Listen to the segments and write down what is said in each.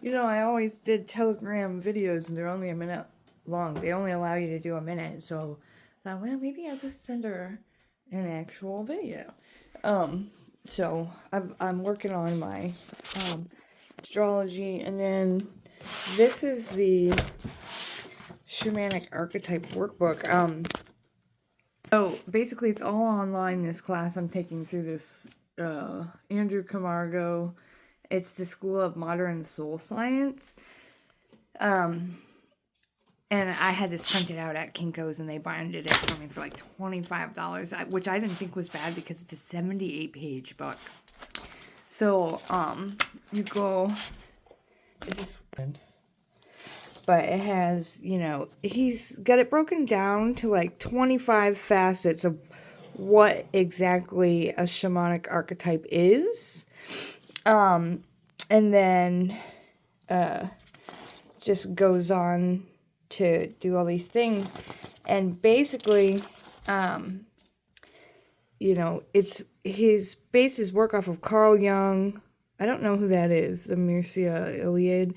I always did Telegram videos and they're only a minute long. They only allow you to do a minute. So I thought, well, maybe I'll just send her an actual video. So I'm working on my astrology, and then this is the Shamanic Archetype Workbook. So basically it's all online, this class I'm taking through this Andrew Camargo. It's the School of Modern Soul Science. And I had this printed out at Kinko's, and they binded it for me for like $25, which I didn't think was bad because it's a 78-page book. So, you go, but it has, he's got it broken down to like 25 facets of what exactly a shamanic archetype is. And then, just goes on to do all these things. And basically, it's his bases work off of Carl Jung. I don't know who that is. The Mircea Eliade,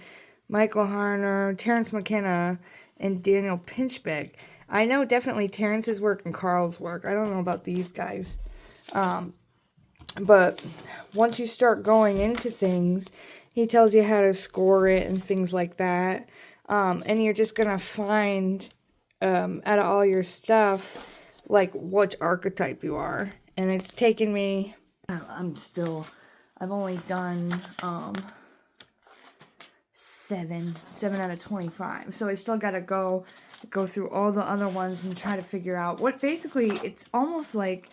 Michael Harner, Terence McKenna, and Daniel Pinchbeck. I know definitely Terence's work and Carl's work. I don't know about these guys. But once you start going into things, he tells you how to score it and things like that. And you're just going to find, out of all your stuff, like which archetype you are. And it's taken me, I've only done, 7 out of 25. So I still got to go through all the other ones and try to figure out what, basically, it's almost like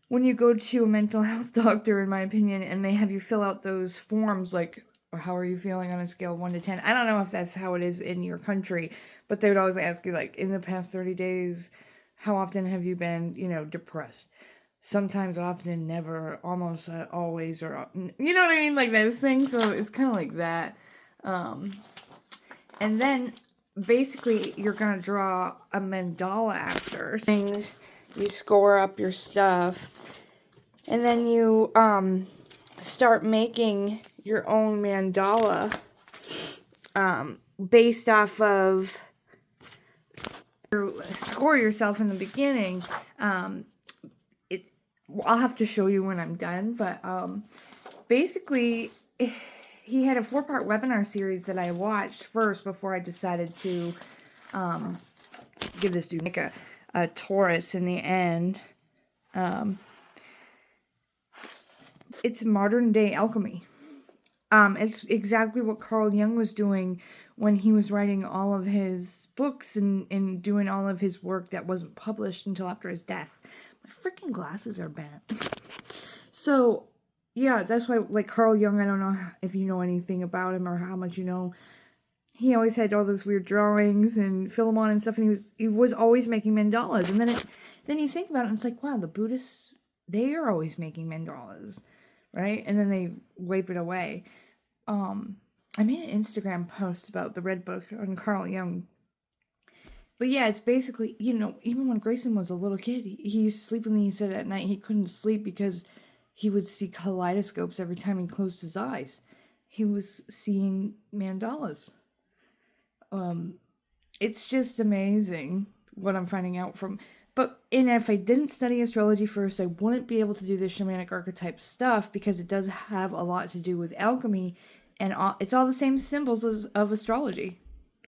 when you go to a mental health doctor, in my opinion, and they have you fill out those forms, like, how are you feeling on a scale of 1 to 10? I don't know if that's how it is in your country, but they would always ask you, like, in the past 30 days, how often have you been, depressed? Sometimes, often, never, almost, always, or, you know what I mean? Like those things. So it's kind of like that. And then, basically, you're going to draw a mandala after. Things, you score up your stuff, and then you, start making your own mandala, based off of score yourself in the beginning. I'll have to show you when I'm done, but basically he had a 4-part webinar series that I watched first before I decided to give this dude like a Taurus in the end. It's modern day alchemy. It's exactly what Carl Jung was doing when he was writing all of his books and doing all of his work that wasn't published until after his death. My freaking glasses are bent. So, yeah, that's why, like, Carl Jung, I don't know if you know anything about him or how much you know. He always had all those weird drawings and Philemon and stuff, and he was always making mandalas. And then you think about it, and it's like, wow, the Buddhists, they are always making mandalas, right? And then they wipe it away. I made an Instagram post about the Red Book on Carl Jung. But yeah, it's basically, even when Grayson was a little kid, he used to sleep with me. He said at night he couldn't sleep because he would see kaleidoscopes every time he closed his eyes. He was seeing mandalas. It's just amazing what I'm finding out from. And if I didn't study astrology first, I wouldn't be able to do the shamanic archetype stuff because it does have a lot to do with alchemy, and it's all the same symbols of astrology.